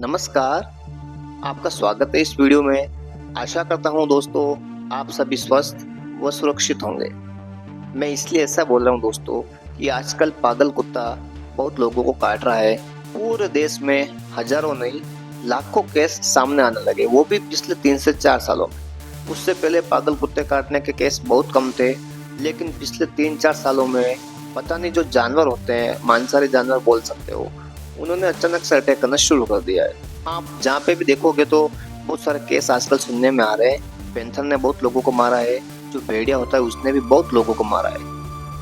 नमस्कार, आपका स्वागत है इस वीडियो में। आशा करता हूँ दोस्तों आप सभी स्वस्थ व सुरक्षित होंगे। मैं इसलिए ऐसा बोल रहा हूँ दोस्तों कि आजकल पागल कुत्ता बहुत लोगों को काट रहा है। पूरे देश में हजारों नहीं लाखों केस सामने आने लगे, वो भी पिछले 3 से 4 सालों में। उससे पहले पागल कुत्ते काटने के केस बहुत कम थे, लेकिन पिछले 3-4 सालों में पता नहीं जो जानवर होते हैं, मांसाहारी जानवर बोल सकते हो, उन्होंने अचानक से अटैक करना शुरू कर दिया है। आप जहाँ पे भी देखोगे तो बहुत सारे केस आजकल सुनने में आ रहे हैं। पैंथर ने बहुत लोगों को मारा है, जो भेड़िया होता है उसने भी बहुत लोगों को मारा है।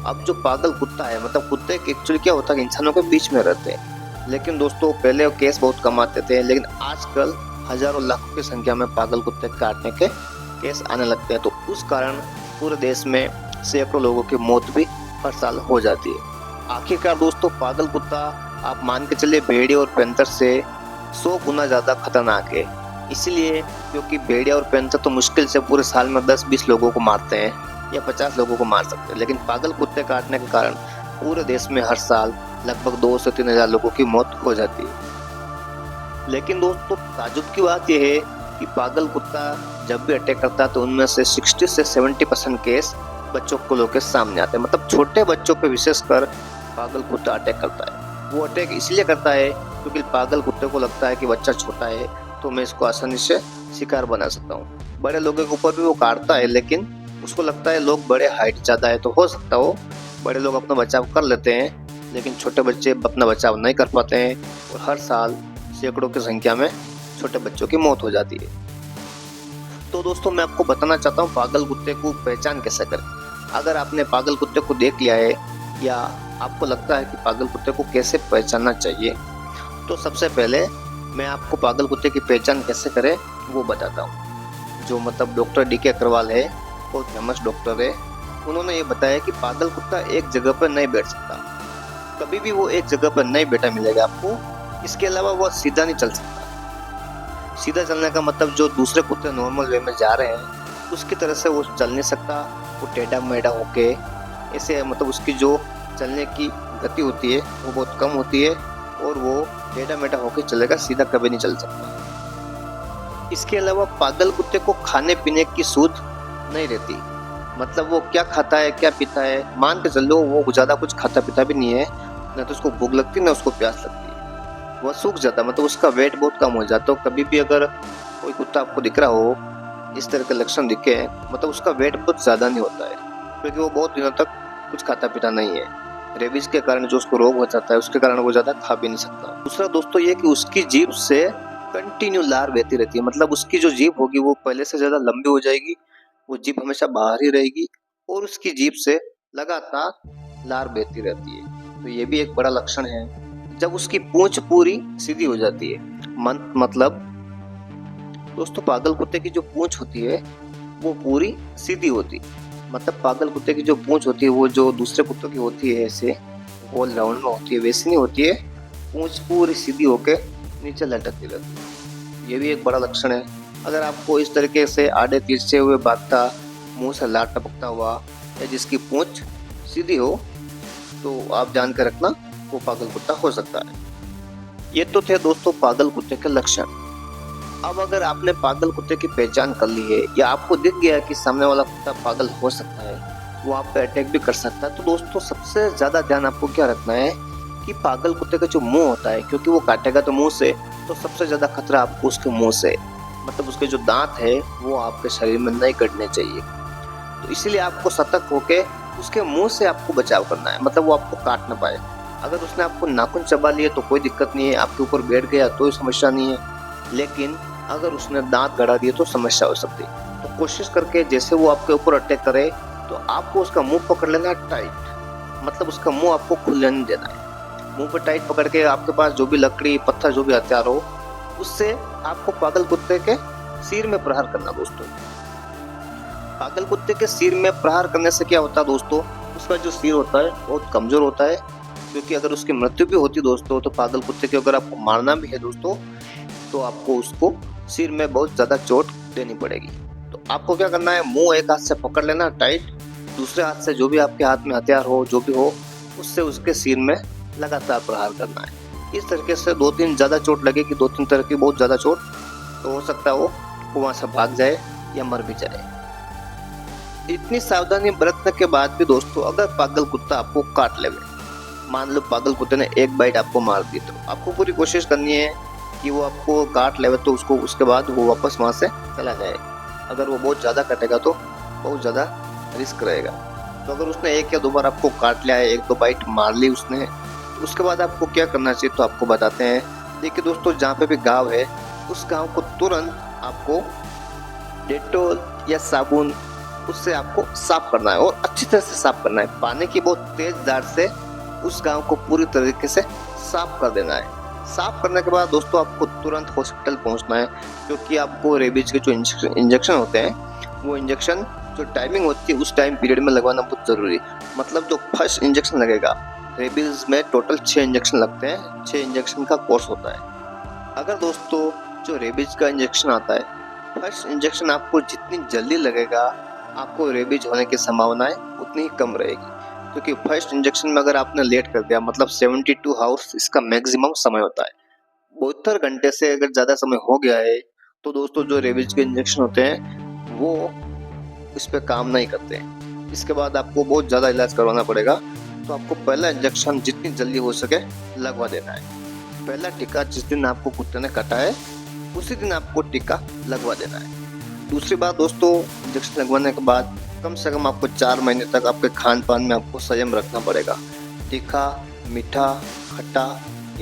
अब जो पागल कुत्ता है, मतलब कुत्ते एक्चुअली क्या होता है कि इंसानों के बीच में रहते हैं, लेकिन दोस्तों पहले वो केस बहुत कम आते थे, लेकिन आजकल हजारों लाखों की संख्या में पागल कुत्ते काटने के केस आने लगते हैं। तो उस कारण पूरे देश में सैकड़ों लोगों की मौत भी हर साल हो जाती है। आखिरकार दोस्तों पागल कुत्ता आप मान के चलिए भेड़िया और पैंथर से 100 गुना ज़्यादा खतरनाक है। इसलिए क्योंकि भेड़िया और पैंथर तो मुश्किल से पूरे साल में 10-20 लोगों को मारते हैं या 50 लोगों को मार सकते हैं, लेकिन पागल कुत्ते काटने के कारण पूरे देश में हर साल लगभग 2 से 3 हज़ार लोगों की मौत हो जाती है। लेकिन दोस्तों ताज्जुब की बात यह है कि पागल कुत्ता जब भी अटैक करता है तो उनमें से 60 से 70% केस बच्चों को लोग के सामने आते हैं। मतलब छोटे बच्चों पे विशेषकर पागल कुत्ता अटैक करता है। वो अटैक इसलिए करता है क्योंकि पागल कुत्ते को लगता है कि बच्चा छोटा है तो मैं इसको आसानी से शिकार बना सकता हूँ। बड़े लोगों के ऊपर भी वो काटता है, लेकिन उसको लगता है लोग बड़े हाइट ज़्यादा है तो हो सकता हो बड़े लोग अपना बचाव कर लेते हैं, लेकिन छोटे बच्चे अपना बचाव नहीं कर पाते हैं और हर साल सैकड़ों की संख्या में छोटे बच्चों की मौत हो जाती है। तो दोस्तों मैं आपको बताना चाहता हूँ पागल कुत्ते को पहचान कैसे करें। अगर आपने पागल कुत्ते को देख लिया है या आपको लगता है कि पागल कुत्ते को कैसे पहचानना चाहिए, तो सबसे पहले मैं आपको पागल कुत्ते की पहचान कैसे करें वो बताता हूँ। जो मतलब डॉक्टर डी के अग्रवाल है, बहुत फेमस डॉक्टर है, उन्होंने ये बताया कि पागल कुत्ता एक जगह पर नहीं बैठ सकता। कभी भी वो एक जगह पर नहीं बैठा मिलेगा आपको। इसके अलावा वो सीधा नहीं चल सकता। सीधा चलने का मतलब जो दूसरे कुत्ते नॉर्मल वे में जा रहे हैं उसकी तरह से वो चल नहीं सकता। वो टेढ़ा मेढ़ा होके ऐसे, मतलब उसकी जो चलने की गति होती है वो बहुत कम होती है और वो टेढ़ा मेढ़ा होके चलेगा, सीधा कभी नहीं चल सकता। इसके अलावा पागल कुत्ते को खाने पीने की सूझ नहीं रहती। मतलब वो क्या खाता है क्या पीता है, मान के चलो वो ज़्यादा कुछ खाता पीता भी नहीं है, ना तो उसको भूख लगती ना उसको प्यास लगती है। वह सूख जाता, मतलब उसका वेट बहुत कम हो जाता। तो कभी भी अगर कोई कुत्ता आपको दिख रहा हो, इस तरह के लक्षण दिखे, मतलब उसका वेट बहुत ज़्यादा नहीं होता है, क्योंकि वो बहुत दिनों तक कुछ खाता पीता नहीं है। रेबीज के कारण जो उसको रोग हो जाता है उसके कारण वो ज़्यादा खा भी नहीं सकता। दूसरा दोस्तों ये कि उसकी जीभ से कंटिन्यू लार बहती रहती है। मतलब उसकी जो जीभ होगी वो पहले से ज़्यादा लंबी हो जाएगी, वो जीभ हमेशा बाहर ही रहेगी और उसकी जीभ से लगातार लार बहती रहती है। तो ये भी एक बड़ा लक्षण है। जब उसकी पूंछ पूरी सीधी हो जाती है, मतलब दोस्तों पागल कुत्ते की जो पूंछ होती है वो पूरी सीधी होती है। मतलब पागल कुत्ते की जो पूंछ होती है वो जो दूसरे कुत्तों की होती है ऐसे गोल राउंड में होती है, वैसी नहीं होती है। पूंछ पूरी सीधी होके नीचे लटकती रहती है। ये भी एक बड़ा लक्षण है। अगर आपको इस तरीके से आड़े तिरछे हुए भागता, मुंह से लार टपकता हुआ या जिसकी पूंछ सीधी हो, तो आप जान कर रखना वो पागल कुत्ता हो सकता है। ये तो थे दोस्तों पागल कुत्ते के लक्षण। अब अगर आपने पागल कुत्ते की पहचान कर ली है या आपको दिख गया है कि सामने वाला कुत्ता पागल हो सकता है, वो आप पे अटैक भी कर सकता है, तो दोस्तों सबसे ज़्यादा ध्यान आपको क्या रखना है कि पागल कुत्ते का जो मुंह होता है, क्योंकि वो काटेगा तो मुंह से, तो सबसे ज़्यादा खतरा आपको उसके मुंह से, मतलब उसके जो दांत है वो आपके शरीर में नहीं कटने चाहिए। तो इसीलिए आपको सतर्क होकर उसके मुंह से आपको बचाव करना है, मतलब वो आपको काट ना पाए। अगर उसने आपको नाखून चबा लिए तो कोई दिक्कत नहीं है, आपके ऊपर बैठ गया तो समस्या नहीं है, लेकिन अगर उसने दांत गड़ा दिए तो समस्या हो सकती है। तो कोशिश करके जैसे वो आपके ऊपर अटैक करे तो आपको उसका मुंह पकड़ लेना टाइट, मतलब उसका मुंह आपको खुलने नहीं देना है। मुंह पर टाइट पकड़ के आपके पास जो भी लकड़ी पत्थर जो भी हथियार हो उससे आपको पागल कुत्ते के सिर में प्रहार करना। दोस्तों पागल कुत्ते के सिर में प्रहार करने से क्या होता है दोस्तों, उसका जो सिर होता है बहुत कमजोर होता है, क्योंकि अगर उसकी मृत्यु भी होती दोस्तों तो पागल कुत्ते के अगर आपको मारना भी है दोस्तों तो आपको उसको सिर में बहुत ज़्यादा चोट देनी पड़ेगी। तो आपको क्या करना है, मुंह एक हाथ से पकड़ लेना टाइट, दूसरे हाथ से जो भी आपके हाथ में हथियार हो जो भी हो उससे उसके सिर में लगातार प्रहार करना है। इस तरीके से 2-3 ज़्यादा चोट लगेगी, 2-3 तरह की बहुत ज़्यादा चोट, तो हो सकता है वो वहाँ से भाग जाए या मर भी जाए। इतनी सावधानी बरतने के बाद भी दोस्तों अगर पागल कुत्ता आपको काट लेवे, मान लो पागल कुत्ते ने एक बाइट आपको मार दी, तो आपको पूरी कोशिश करनी है कि वो आपको काट लेवे तो उसको उसके बाद वो वापस वहाँ से चला जाए। अगर वो बहुत ज़्यादा कटेगा तो बहुत ज़्यादा रिस्क रहेगा। तो अगर उसने 1 या 2 बार आपको काट लिया है, 1-2 बाइट मार ली उसने, तो उसके बाद आपको क्या करना चाहिए तो आपको बताते हैं। देखिए दोस्तों, जहाँ पे भी घाव है उस घाव को तुरंत आपको डेटॉल या साबुन उससे आपको साफ करना है और अच्छी तरह से साफ करना है। पानी की बहुत तेज धार से उस घाव को पूरी तरीके से साफ कर देना है। साफ करने के बाद दोस्तों आपको तुरंत हॉस्पिटल पहुंचना है, क्योंकि आपको रेबीज के जो इंजेक्शन होते हैं वो इंजेक्शन जो टाइमिंग होती है उस टाइम पीरियड में लगवाना बहुत ज़रूरी है। मतलब जो फर्स्ट इंजेक्शन लगेगा, रेबीज में टोटल 6 इंजेक्शन लगते हैं, 6 इंजेक्शन का कोर्स होता है। अगर दोस्तों जो रेबीज का इंजेक्शन आता है, फर्स्ट इंजेक्शन आपको जितनी जल्दी लगेगा आपको रेबीज होने की संभावनाएं उतनी ही कम रहेगी, क्योंकि फर्स्ट इंजेक्शन में अगर आपने लेट कर दिया, मतलब 72 आवर्स इसका मैक्सिमम समय होता है। 72 घंटे से अगर ज़्यादा समय हो गया है तो दोस्तों जो रेबीज के इंजेक्शन होते हैं वो इस पे काम नहीं करते हैं। इसके बाद आपको बहुत ज़्यादा इलाज करवाना पड़ेगा। तो आपको पहला इंजेक्शन जितनी जल्दी हो सके लगवा देना है। पहला टीका जिस दिन आपको कुत्ते ने काटा है उसी दिन आपको टीका लगवा देना है। दूसरी बात दोस्तों, इंजेक्शन लगवाने के बाद कम से कम आपको 4 महीने तक आपके खान पान में आपको संयम रखना पड़ेगा। तीखा, मीठा, खट्टा,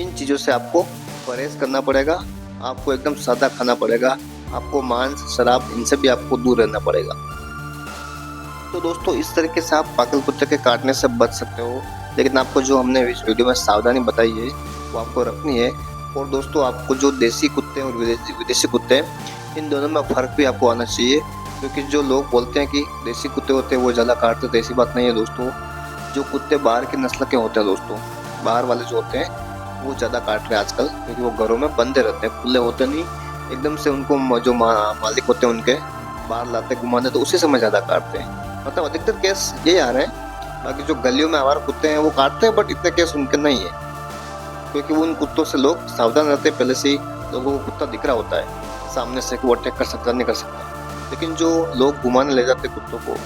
इन चीज़ों से आपको परहेज करना पड़ेगा। आपको एकदम सादा खाना पड़ेगा। आपको मांस, शराब, इनसे भी आपको दूर रहना पड़ेगा। तो दोस्तों इस तरीके से आप पागल कुत्ते के काटने से बच सकते हो। लेकिन आपको जो हमने इस वीडियो में सावधानी बताई है वो आपको रखनी है। और दोस्तों आपको जो देसी कुत्ते और विदेशी कुत्ते हैं, इन दोनों में फ़र्क भी आपको आना चाहिए। क्योंकि जो लोग बोलते हैं कि देसी कुत्ते होते हैं वो ज़्यादा काटते, तो ऐसी बात नहीं है दोस्तों। जो कुत्ते बाहर की नस्ल के होते हैं दोस्तों, बाहर वाले जो होते हैं वो ज़्यादा काट रहे हैं आजकल, क्योंकि वो घरों में बंधे रहते हैं, खुले होते नहीं। एकदम से उनको जो मालिक होते हैं उनके बाहर लाते घुमाते, तो उसी समय ज़्यादा काटते हैं। मतलब अधिकतर केस यही आ रहे हैं। बाकी जो गलियों में आवारा कुत्ते हैं वो काटते हैं, बट इतने केस उनके नहीं है, क्योंकि उन कुत्तों से लोग सावधान रहते हैं। पहले से ही लोगों को कुत्ता दिख रहा होता है सामने से कि वो अटैक कर सकता नहीं कर सकता। लेकिन जो लोग घुमाने ले जाते कुत्तों को,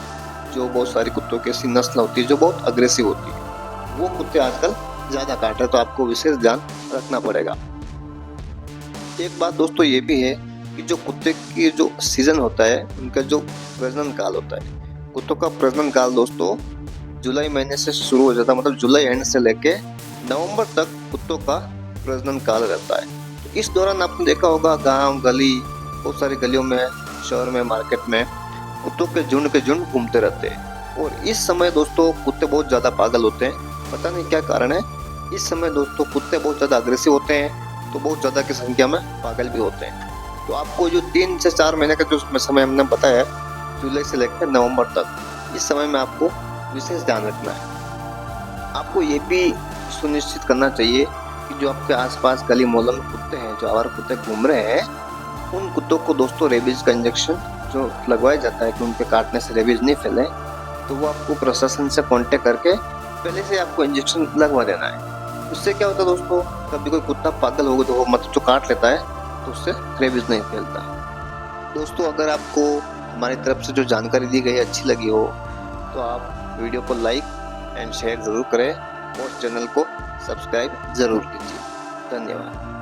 जो बहुत सारी कुत्तों की ऐसी नस्ल होती है जो बहुत अग्रेसिव होती है, वो कुत्ते आजकल ज़्यादा काट रहे हैं। तो आपको विशेष ध्यान रखना पड़ेगा। एक बात दोस्तों ये भी है कि जो कुत्ते की जो सीजन होता है, उनका जो प्रजनन काल होता है, कुत्तों का प्रजनन काल दोस्तों जुलाई महीने से शुरू हो जाता है। मतलब जुलाई एंड से लेके नवंबर तक कुत्तों का प्रजनन काल रहता है। तो इस दौरान आपने देखा होगा गांव गली, बहुत सारी गलियों में, शहर में, मार्केट में कुत्तों के झुंड घूमते रहते हैं। और इस समय दोस्तों कुत्ते बहुत ज़्यादा पागल होते हैं, पता नहीं क्या कारण है। इस समय दोस्तों कुत्ते बहुत ज़्यादा अग्रेसिव होते हैं, तो बहुत ज़्यादा की संख्या में पागल भी होते हैं। तो आपको जो 3 से 4 महीने का जो समय हमने बताया है, जुलाई से लेकर नवंबर तक, इस समय में आपको विशेष ध्यान रखना है। आपको ये भी सुनिश्चित करना चाहिए कि जो आपके आसपास गली मोहल्लों में कुत्ते हैं, जो आवारा कुत्ते घूम रहे हैं, उन कुत्तों को दोस्तों रेबीज का इंजेक्शन जो लगवाया जाता है कि उनके काटने से रेबीज नहीं फैले, तो वो आपको प्रशासन से कांटेक्ट करके पहले से आपको इंजेक्शन लगवा देना है। उससे क्या होता है दोस्तों, कभी कोई कुत्ता पागल होगा तो वो मतलब जो काट लेता है तो उससे रेबीज नहीं फैलता। दोस्तों अगर आपको हमारी तरफ से जो जानकारी दी गई अच्छी लगी हो तो आप वीडियो को लाइक एंड शेयर ज़रूर करें और चैनल को सब्सक्राइब ज़रूर कीजिए। धन्यवाद।